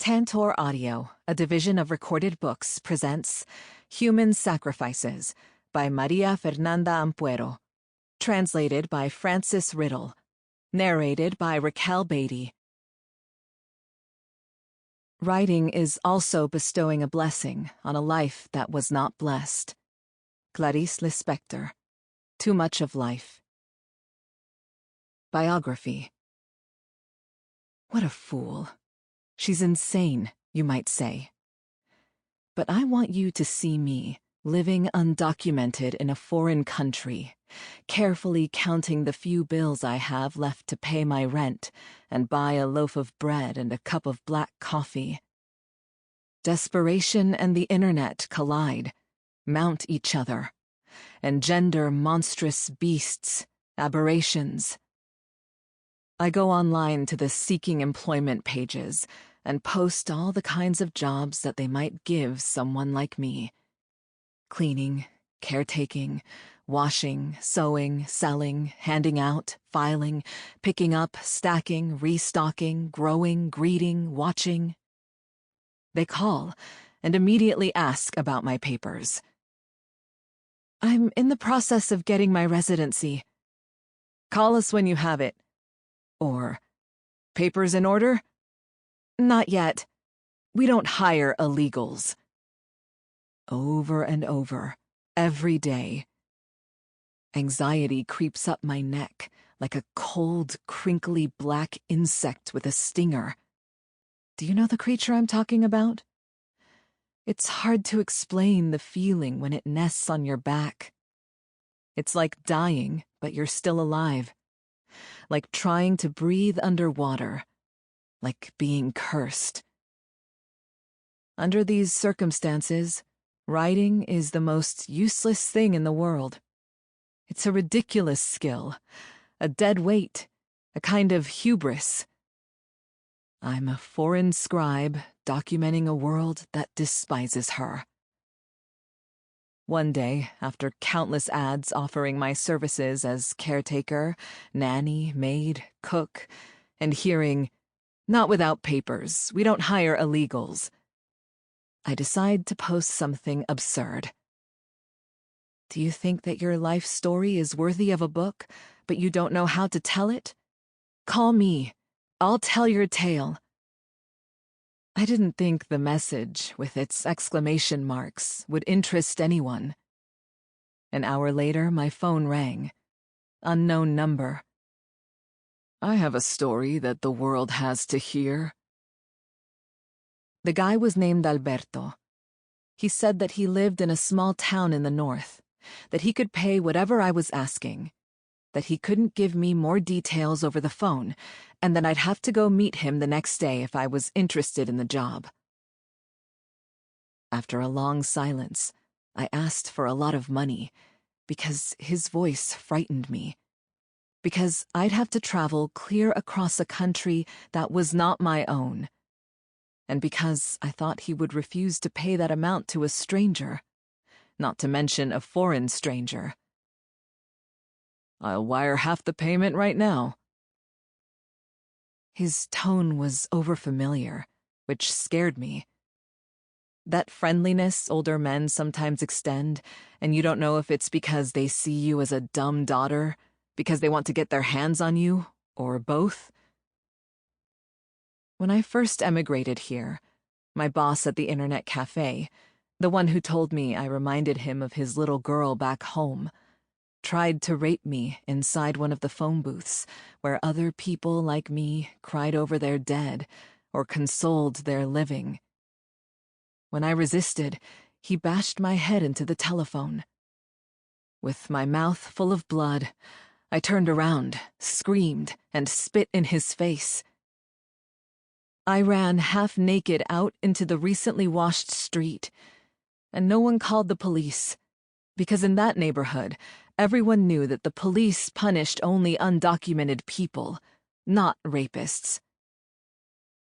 Tantor Audio, a division of Recorded Books, presents Human Sacrifices by María Fernanda Ampuero. Translated by Francis Riddle. Narrated by Raquel Beattie. Writing is also bestowing a blessing on a life that was not blessed. Clarice Lispector. Too Much of Life. Biography. What a fool. She's insane, you might say. But I want you to see me, living undocumented in a foreign country, carefully counting the few bills I have left to pay my rent and buy a loaf of bread and a cup of black coffee. Desperation and the internet collide, mount each other, engender monstrous beasts, aberrations. I go online to the seeking employment pages and post all the kinds of jobs that they might give someone like me. Cleaning, caretaking, washing, sewing, selling, handing out, filing, picking up, stacking, restocking, growing, greeting, watching. They call and immediately ask about my papers. I'm in the process of getting my residency. Call us when you have it. Or, papers in order? Not yet. We don't hire illegals. Over and over, every day. Anxiety creeps up my neck like a cold, crinkly black insect with a stinger. Do you know the creature I'm talking about? It's hard to explain the feeling when it nests on your back. It's like dying, but you're still alive. Like trying to breathe underwater. Like being cursed. Under these circumstances, writing is the most useless thing in the world. It's a ridiculous skill, a dead weight, a kind of hubris. I'm a foreign scribe documenting a world that despises her. One day, after countless ads offering my services as caretaker, nanny, maid, cook, and hearing, "Not without papers, we don't hire illegals," I decide to post something absurd. Do you think that your life story is worthy of a book, but you don't know how to tell it? Call me. I'll tell your tale. I didn't think the message, with its exclamation marks, would interest anyone. An hour later, my phone rang. Unknown number. I have a story that the world has to hear. The guy was named Alberto. He said that he lived in a small town in the north, that he could pay whatever I was asking, that he couldn't give me more details over the phone, and that I'd have to go meet him the next day if I was interested in the job. After a long silence, I asked for a lot of money, because his voice frightened me. Because I'd have to travel clear across a country that was not my own. And because I thought he would refuse to pay that amount to a stranger, not to mention a foreign stranger. I'll wire half the payment right now. His tone was overfamiliar, which scared me. That friendliness older men sometimes extend, and you don't know if it's because they see you as a dumb daughter, because they want to get their hands on you, or both. When I first emigrated here, my boss at the internet cafe, the one who told me I reminded him of his little girl back home, tried to rape me inside one of the phone booths where other people like me cried over their dead or consoled their living. When I resisted, he bashed my head into the telephone. With my mouth full of blood, I turned around, screamed, and spit in his face. I ran half-naked out into the recently washed street, and no one called the police, because in that neighborhood, everyone knew that the police punished only undocumented people, not rapists.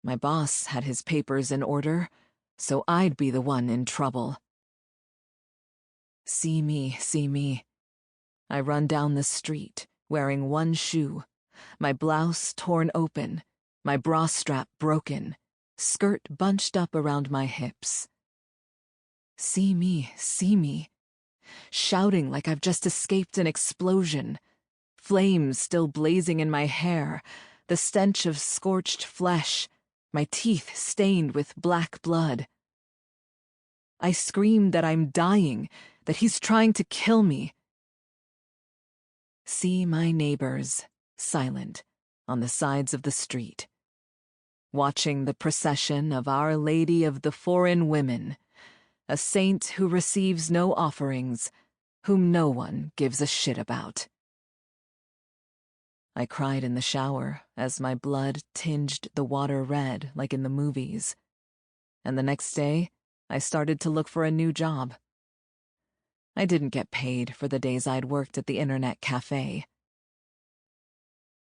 My boss had his papers in order, so I'd be the one in trouble. See me, see me. I run down the street, wearing one shoe, my blouse torn open, my bra strap broken, skirt bunched up around my hips. See me, shouting like I've just escaped an explosion, flames still blazing in my hair, the stench of scorched flesh, my teeth stained with black blood. I scream that I'm dying, that he's trying to kill me. See my neighbors, silent, on the sides of the street, watching the procession of Our Lady of the Foreign Women, a saint who receives no offerings, whom no one gives a shit about. I cried in the shower as my blood tinged the water red like in the movies, and the next day I started to look for a new job. I didn't get paid for the days I'd worked at the internet cafe.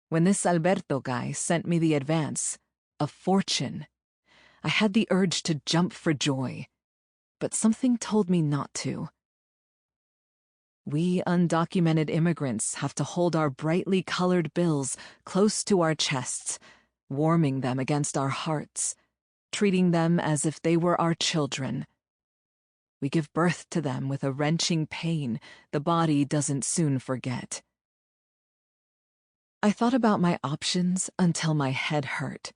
When this Alberto guy sent me the advance, a fortune, I had the urge to jump for joy, but something told me not to. We undocumented immigrants have to hold our brightly colored bills close to our chests, warming them against our hearts, treating them as if they were our children. We give birth to them with a wrenching pain the body doesn't soon forget. I thought about my options until my head hurt.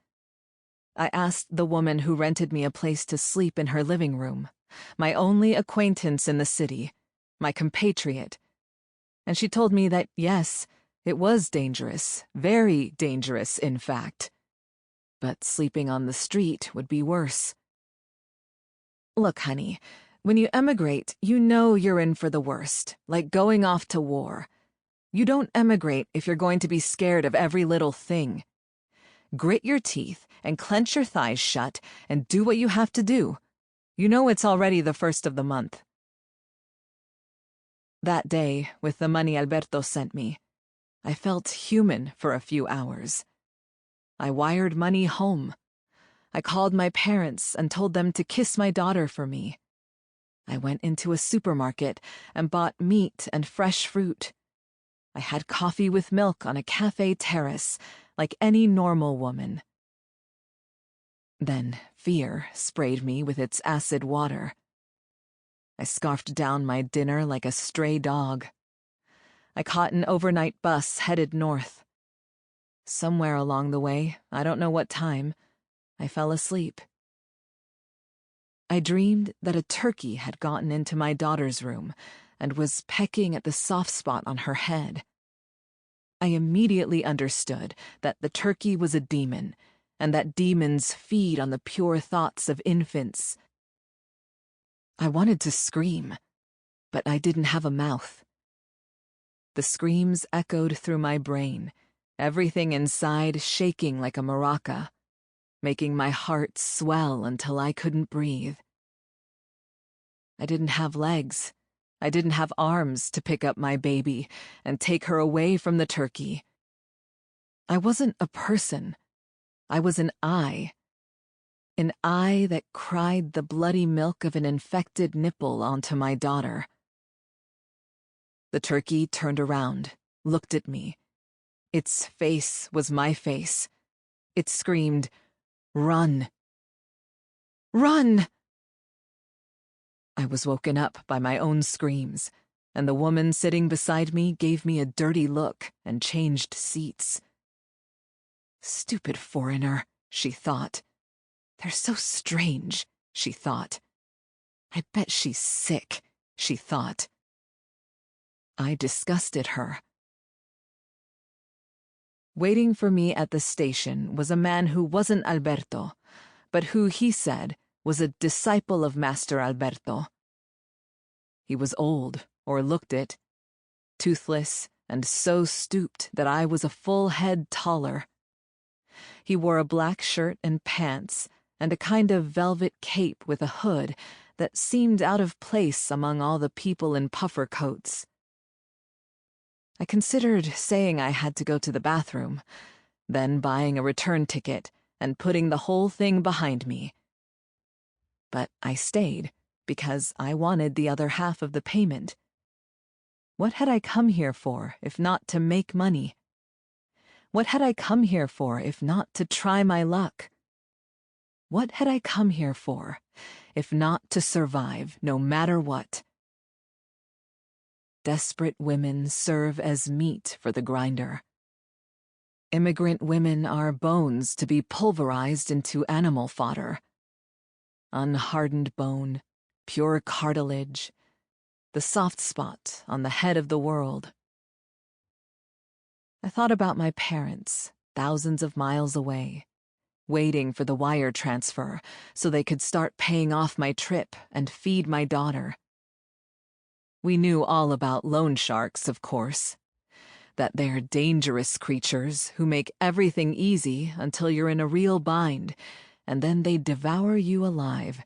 I asked the woman who rented me a place to sleep in her living room, my only acquaintance in the city, my compatriot, and she told me that, yes, it was dangerous, very dangerous, in fact. But sleeping on the street would be worse. Look, honey, when you emigrate, you know you're in for the worst, like going off to war. You don't emigrate if you're going to be scared of every little thing. Grit your teeth and clench your thighs shut and do what you have to do. You know it's already the first of the month. That day, with the money Alberto sent me, I felt human for a few hours. I wired money home. I called my parents and told them to kiss my daughter for me. I went into a supermarket and bought meat and fresh fruit. I had coffee with milk on a cafe terrace, like any normal woman. Then fear sprayed me with its acid water. I scarfed down my dinner like a stray dog. I caught an overnight bus headed north. Somewhere along the way, I don't know what time, I fell asleep. I dreamed that a turkey had gotten into my daughter's room and was pecking at the soft spot on her head. I immediately understood that the turkey was a demon, and that demons feed on the pure thoughts of infants. I wanted to scream, but I didn't have a mouth. The screams echoed through my brain, everything inside shaking like a maraca, making my heart swell until I couldn't breathe. I didn't have legs. I didn't have arms to pick up my baby and take her away from the turkey. I wasn't a person. I was an eye that cried the bloody milk of an infected nipple onto my daughter. The turkey turned around, looked at me. Its face was my face. It screamed, "Run! Run!" I was woken up by my own screams, and the woman sitting beside me gave me a dirty look and changed seats. Stupid foreigner, she thought. They're so strange, she thought. I bet she's sick, she thought. I disgusted her. Waiting for me at the station was a man who wasn't Alberto, but who, he said, was a disciple of Master Alberto. He was old, or looked it, toothless and so stooped that I was a full head taller. He wore a black shirt and pants and a kind of velvet cape with a hood that seemed out of place among all the people in puffer coats. I considered saying I had to go to the bathroom, then buying a return ticket and putting the whole thing behind me. But I stayed because I wanted the other half of the payment. What had I come here for if not to make money? What had I come here for if not to try my luck? What had I come here for, if not to survive, no matter what? Desperate women serve as meat for the grinder. Immigrant women are bones to be pulverized into animal fodder. Unhardened bone, pure cartilage, the soft spot on the head of the world. I thought about my parents, thousands of miles away, waiting for the wire transfer so they could start paying off my trip and feed my daughter. We knew all about loan sharks, of course, that they're dangerous creatures who make everything easy until you're in a real bind, and then they devour you alive.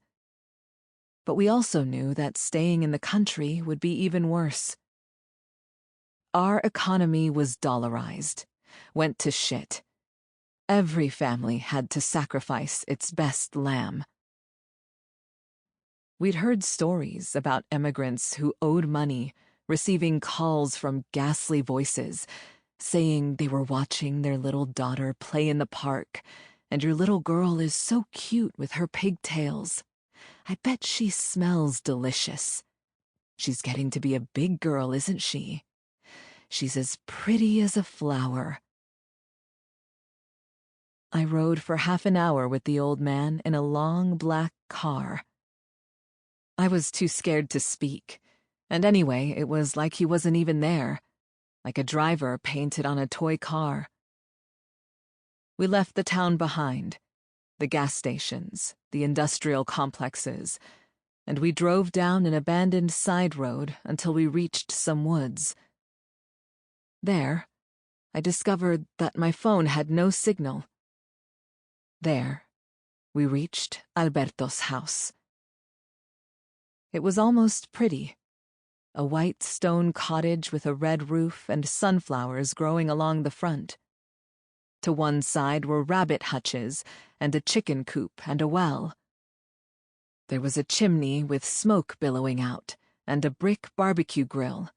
But we also knew that staying in the country would be even worse. Our economy was dollarized, went to shit. Every family had to sacrifice its best lamb. We'd heard stories about immigrants who owed money, receiving calls from ghastly voices, saying they were watching their little daughter play in the park, and your little girl is so cute with her pigtails. I bet she smells delicious. She's getting to be a big girl, isn't she? She's as pretty as a flower. I rode for half an hour with the old man in a long black car. I was too scared to speak, and anyway, it was like he wasn't even there, like a driver painted on a toy car. We left the town behind, the gas stations, the industrial complexes, and we drove down an abandoned side road until we reached some woods. There, I discovered that my phone had no signal. There, we reached Alberto's house. It was almost pretty. A white stone cottage with a red roof and sunflowers growing along the front. To one side were rabbit hutches and a chicken coop and a well. There was a chimney with smoke billowing out and a brick barbecue grill.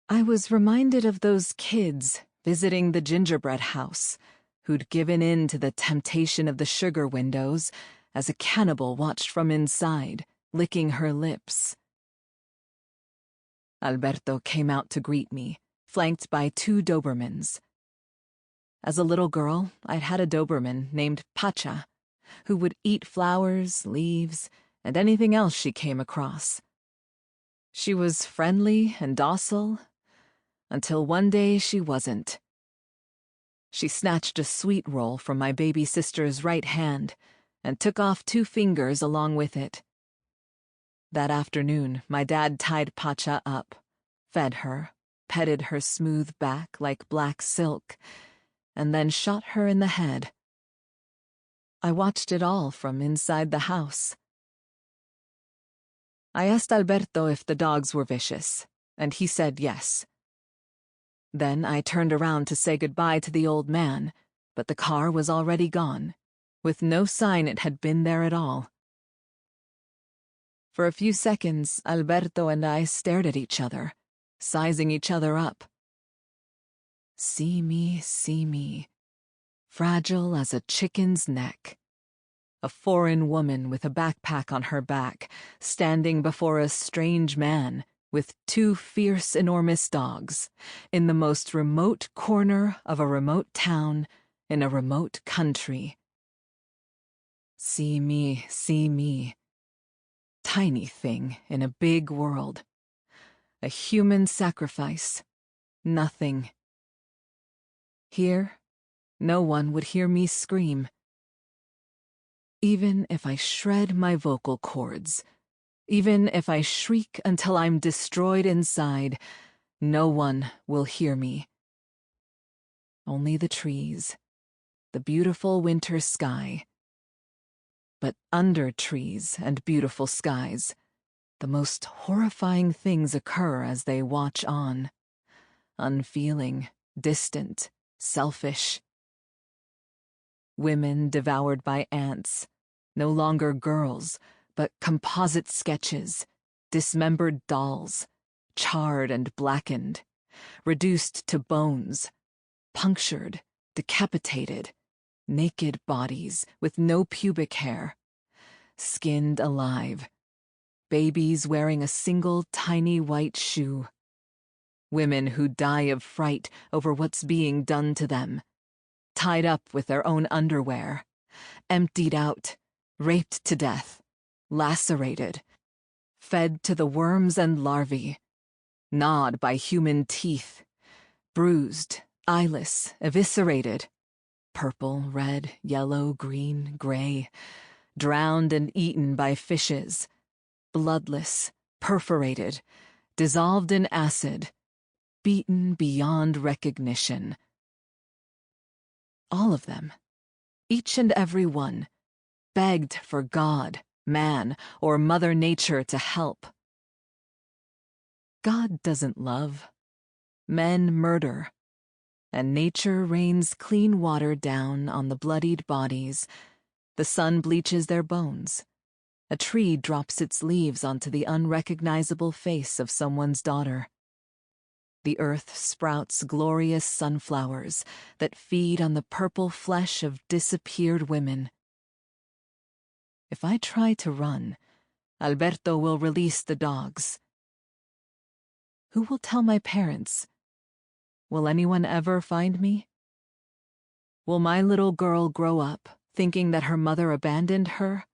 I was reminded of those kids visiting the gingerbread house who'd given in to the temptation of the sugar windows as a cannibal watched from inside, licking her lips. Alberto came out to greet me, flanked by 2 Dobermans. As a little girl, I'd had a Doberman named Pacha, who would eat flowers, leaves, and anything else she came across. She was friendly and docile, until one day she wasn't. She snatched a sweet roll from my baby sister's right hand and took off 2 fingers along with it. That afternoon, my dad tied Pacha up, fed her, petted her smooth back like black silk, and then shot her in the head. I watched it all from inside the house. I asked Alberto if the dogs were vicious, and he said yes. Then I turned around to say goodbye to the old man, but the car was already gone, with no sign it had been there at all. For a few seconds, Alberto and I stared at each other, sizing each other up. See me, fragile as a chicken's neck. A foreign woman with a backpack on her back, standing before a strange man with 2 fierce, enormous dogs, in the most remote corner of a remote town in a remote country. See me. Tiny thing in a big world. A human sacrifice. Nothing. Here, no one would hear me scream. Even if I shred my vocal cords, even if I shriek until I'm destroyed inside, no one will hear me. Only the trees, the beautiful winter sky. But under trees and beautiful skies, the most horrifying things occur as they watch on. Unfeeling, distant, selfish. Women devoured by ants, no longer girls, but composite sketches, dismembered dolls, charred and blackened, reduced to bones, punctured, decapitated, naked bodies with no pubic hair, skinned alive, babies wearing a single tiny white shoe, women who die of fright over what's being done to them, tied up with their own underwear, emptied out, raped to death, lacerated, fed to the worms and larvae, gnawed by human teeth, bruised, eyeless, eviscerated, purple, red, yellow, green, gray, drowned and eaten by fishes, bloodless, perforated, dissolved in acid, beaten beyond recognition. All of them, each and every one, begged for God, man, or Mother Nature to help. God doesn't love. Men murder. And nature rains clean water down on the bloodied bodies. The sun bleaches their bones. A tree drops its leaves onto the unrecognizable face of someone's daughter. The earth sprouts glorious sunflowers that feed on the purple flesh of disappeared women. If I try to run, Alberto will release the dogs. Who will tell my parents? Will anyone ever find me? Will my little girl grow up thinking that her mother abandoned her?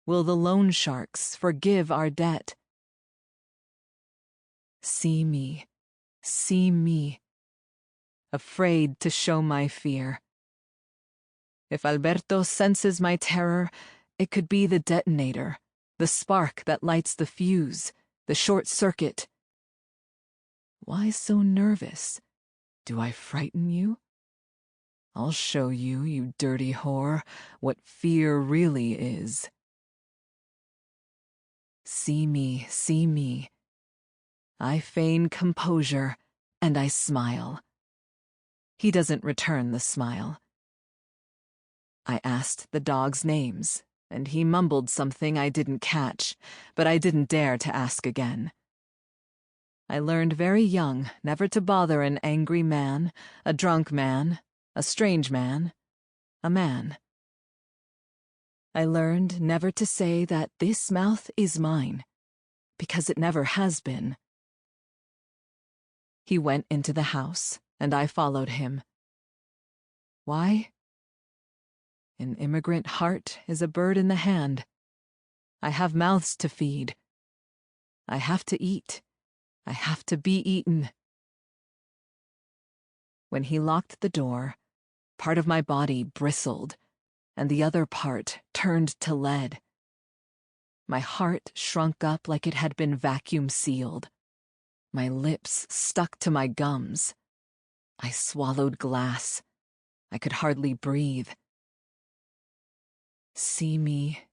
Will the loan sharks forgive our debt? See me, afraid to show my fear. If Alberto senses my terror, it could be the detonator, the spark that lights the fuse, the short circuit. Why so nervous? Do I frighten you? I'll show you, you dirty whore, what fear really is. See me. I feign composure, and I smile. He doesn't return the smile. I asked the dogs' names, and he mumbled something I didn't catch, but I didn't dare to ask again. I learned very young never to bother an angry man, a drunk man, a strange man, a man. I learned never to say that this mouth is mine, because it never has been. He went into the house, and I followed him. Why? An immigrant heart is a bird in the hand. I have mouths to feed. I have to eat. I have to be eaten. When he locked the door, part of my body bristled, and the other part turned to lead. My heart shrunk up like it had been vacuum sealed. My lips stuck to my gums. I swallowed glass. I could hardly breathe. See me,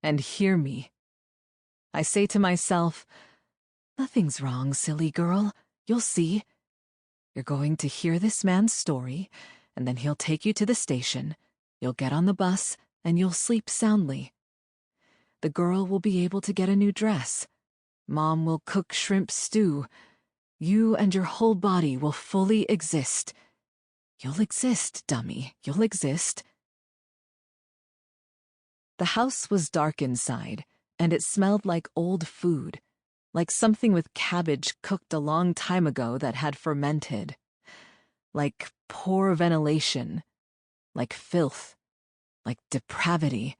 and hear me. I say to myself, nothing's wrong, silly girl. You'll see. You're going to hear this man's story, and then he'll take you to the station. You'll get on the bus, and you'll sleep soundly. The girl will be able to get a new dress. Mom will cook shrimp stew. You and your whole body will fully exist. You'll exist, dummy. You'll exist. The house was dark inside, and it smelled like old food, like something with cabbage cooked a long time ago that had fermented, like poor ventilation, like filth, like depravity.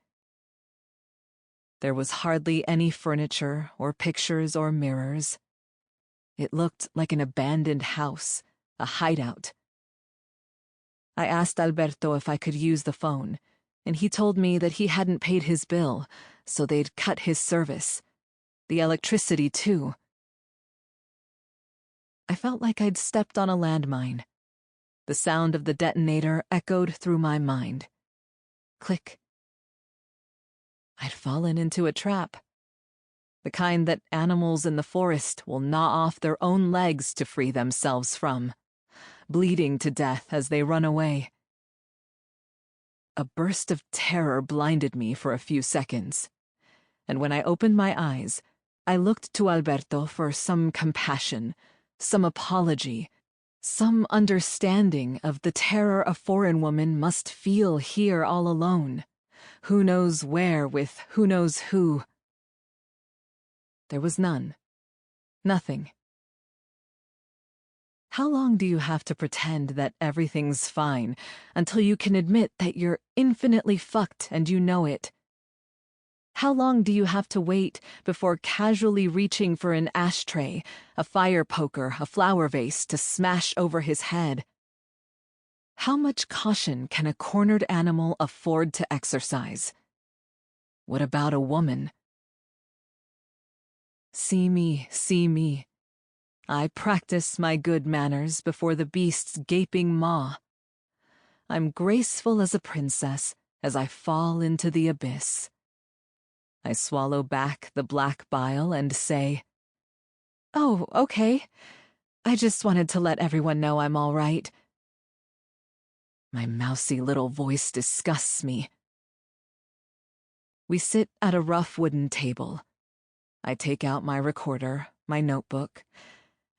There was hardly any furniture or pictures or mirrors. It looked like an abandoned house, a hideout. I asked Alberto if I could use the phone, and he told me that he hadn't paid his bill, so they'd cut his service. The electricity, too. I felt like I'd stepped on a landmine. The sound of the detonator echoed through my mind. Click. I'd fallen into a trap. The kind that animals in the forest will gnaw off their own legs to free themselves from, bleeding to death as they run away. A burst of terror blinded me for a few seconds, and when I opened my eyes, I looked to Alberto for some compassion, some apology, Some understanding of the terror a foreign woman must feel here all alone. Who knows where with who knows who. There was none. Nothing. How long do you have to pretend that everything's fine until you can admit that you're infinitely fucked and you know it? How long do you have to wait before casually reaching for an ashtray, a fire poker, a flower vase to smash over his head? How much caution can a cornered animal afford to exercise? What about a woman? See me, see me. I practice my good manners before the beast's gaping maw. I'm graceful as a princess as I fall into the abyss. I swallow back the black bile and say, "Oh, okay. I just wanted to let everyone know I'm all right." My mousy little voice disgusts me. We sit at a rough wooden table. I take out my recorder, my notebook,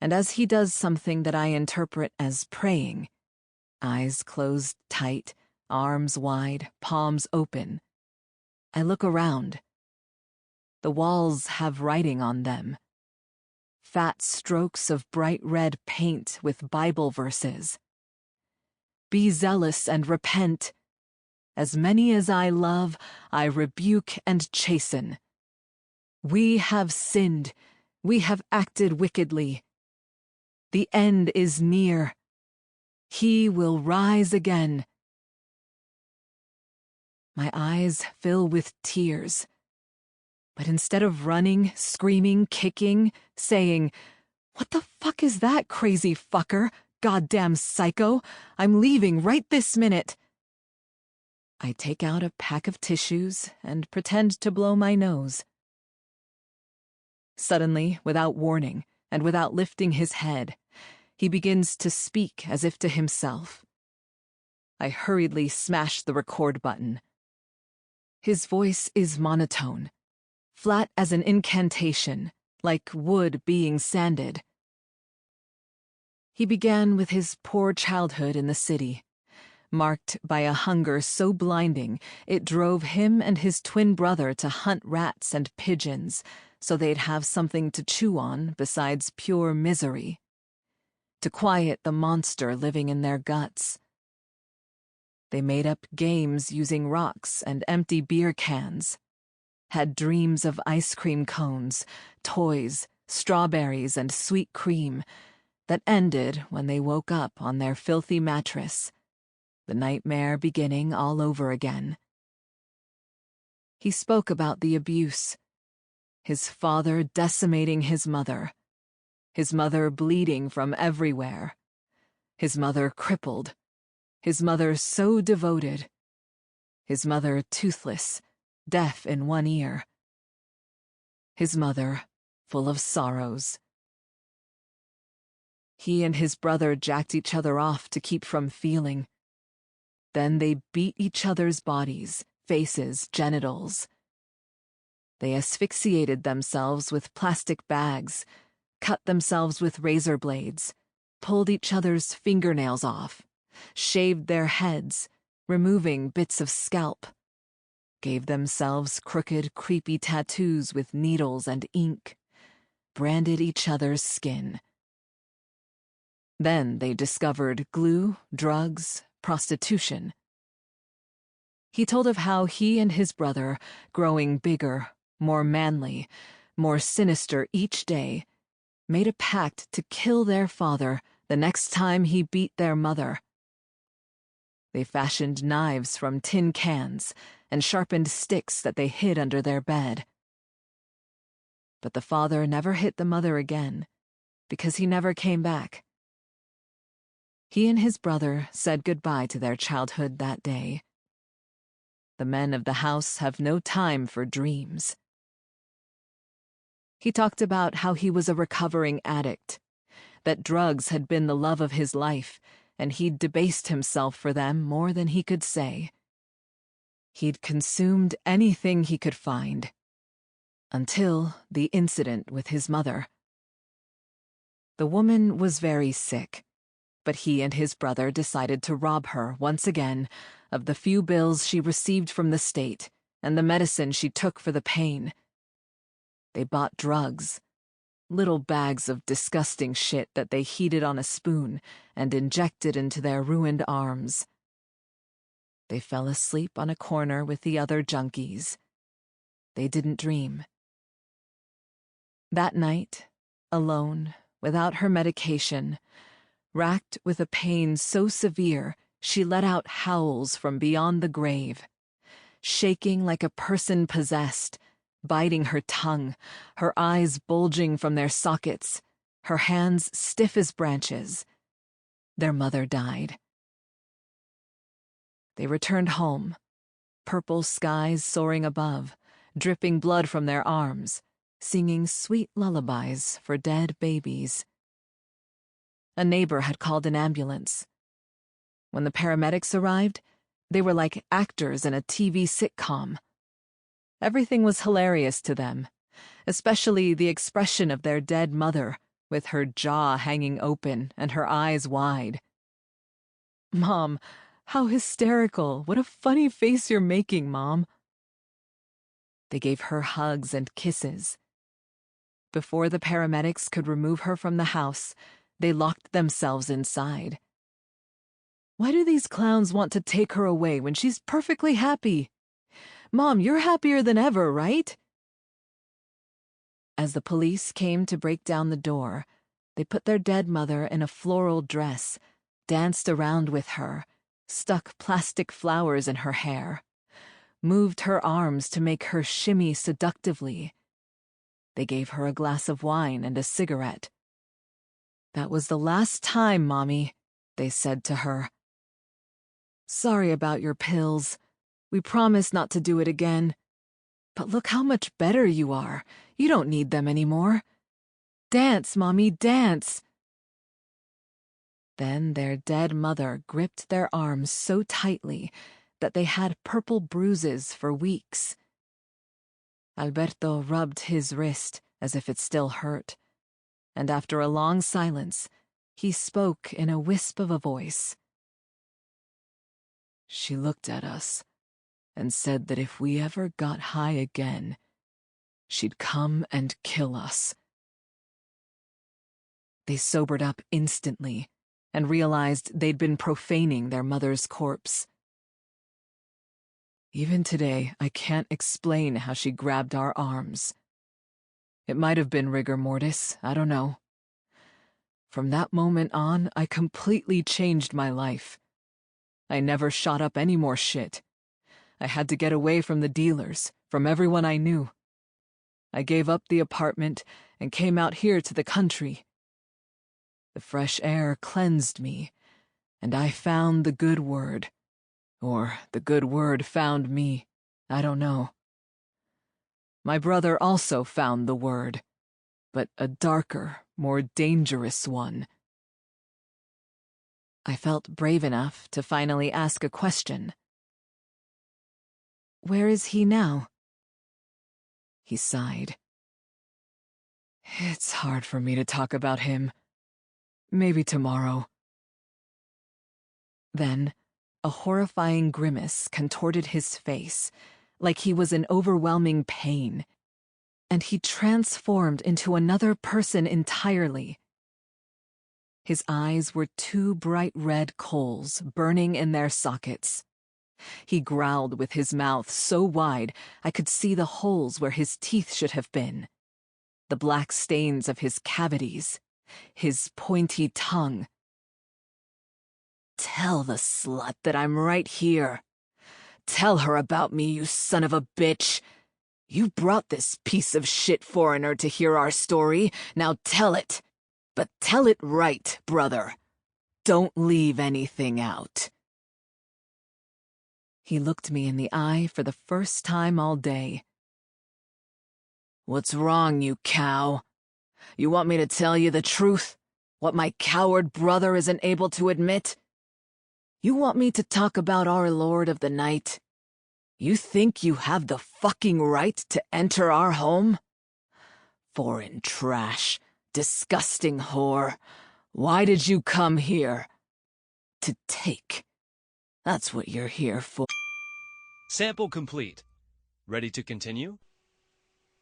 and as he does something that I interpret as praying, eyes closed tight, arms wide, palms open, I look around. The walls have writing on them. Fat strokes of bright red paint with Bible verses. Be zealous and repent. As many as I love, I rebuke and chasten. We have sinned. We have acted wickedly. The end is near. He will rise again. My eyes fill with tears. But instead of running, screaming, kicking, saying, "What the fuck is that, crazy fucker? Goddamn psycho! I'm leaving right this minute," I take out a pack of tissues and pretend to blow my nose. Suddenly, without warning, and without lifting his head, he begins to speak as if to himself. I hurriedly smash the record button. His voice is monotone, flat as an incantation, like wood being sanded. He began with his poor childhood in the city, marked by a hunger so blinding it drove him and his twin brother to hunt rats and pigeons so they'd have something to chew on besides pure misery, to quiet the monster living in their guts. They made up games using rocks and empty beer cans, had dreams of ice cream cones, toys, strawberries, and sweet cream that ended when they woke up on their filthy mattress, the nightmare beginning all over again. He spoke about the abuse, his father decimating his mother bleeding from everywhere, his mother crippled, his mother so devoted, his mother toothless, deaf in one ear, his mother full of sorrows. He and his brother jacked each other off to keep from feeling. Then they beat each other's bodies, faces, genitals. They asphyxiated themselves with plastic bags, cut themselves with razor blades, pulled each other's fingernails off, shaved their heads, removing bits of scalp, gave themselves crooked, creepy tattoos with needles and ink, branded each other's skin. Then they discovered glue, drugs, prostitution. He told of how he and his brother, growing bigger, more manly, more sinister each day, made a pact to kill their father the next time he beat their mother. They fashioned knives from tin cans and sharpened sticks that they hid under their bed. But the father never hit the mother again, because he never came back. He and his brother said goodbye to their childhood that day. The men of the house have no time for dreams. He talked about how he was a recovering addict, that drugs had been the love of his life, and he'd debased himself for them more than he could say. He'd consumed anything he could find, until the incident with his mother. The woman was very sick, but he and his brother decided to rob her, once again, of the few bills she received from the state and the medicine she took for the pain. They bought drugs, little bags of disgusting shit that they heated on a spoon and injected into their ruined arms. They fell asleep on a corner with the other junkies. They didn't dream. That night, alone, without her medication, racked with a pain so severe she let out howls from beyond the grave, shaking like a person possessed, biting her tongue, her eyes bulging from their sockets, her hands stiff as branches. Their mother died. They returned home, purple skies soaring above, dripping blood from their arms, singing sweet lullabies for dead babies. A neighbor had called an ambulance. When the paramedics arrived, they were like actors in a TV sitcom. Everything was hilarious to them, especially the expression of their dead mother, with her jaw hanging open and her eyes wide. "Mom, how hysterical! What a funny face you're making, Mom." They gave her hugs and kisses. Before the paramedics could remove her from the house, they locked themselves inside. "Why do these clowns want to take her away when she's perfectly happy? Mom, you're happier than ever, right?" As the police came to break down the door, they put their dead mother in a floral dress, danced around with her, stuck plastic flowers in her hair, moved her arms to make her shimmy seductively. They gave her a glass of wine and a cigarette. "That was the last time, Mommy," they said to her. "Sorry about your pills. We promise not to do it again. But look how much better you are. You don't need them anymore. Dance, Mommy, dance." Then their dead mother gripped their arms so tightly that they had purple bruises for weeks. Alberto rubbed his wrist as if it still hurt, and after a long silence, he spoke in a wisp of a voice. "She looked at us and said that if we ever got high again, she'd come and kill us." They sobered up instantly and realized they'd been profaning their mother's corpse. "Even today, I can't explain how she grabbed our arms. It might have been rigor mortis, I don't know. From that moment on, I completely changed my life. I never shot up any more shit. I had to get away from the dealers, from everyone I knew. I gave up the apartment and came out here to the country. The fresh air cleansed me, and I found the good word. Or the good word found me, I don't know. My brother also found the word, but a darker, more dangerous one." I felt brave enough to finally ask a question. "Where is he now?" He sighed. "It's hard for me to talk about him. Maybe tomorrow." Then, a horrifying grimace contorted his face, like he was in overwhelming pain, and he transformed into another person entirely. His eyes were two bright red coals burning in their sockets. He growled with his mouth so wide I could see the holes where his teeth should have been, the black stains of his cavities, his pointy tongue. "Tell the slut that I'm right here. Tell her about me, you son of a bitch. You brought this piece of shit foreigner to hear our story. Now tell it. But tell it right, brother. Don't leave anything out." He looked me in the eye for the first time all day. "What's wrong, you cow? You want me to tell you the truth? What my coward brother isn't able to admit? You want me to talk about our Lord of the Night? You think you have the fucking right to enter our home? Foreign trash, disgusting whore. Why did you come here? to take. That's what you're here for. Sample complete. Ready to continue?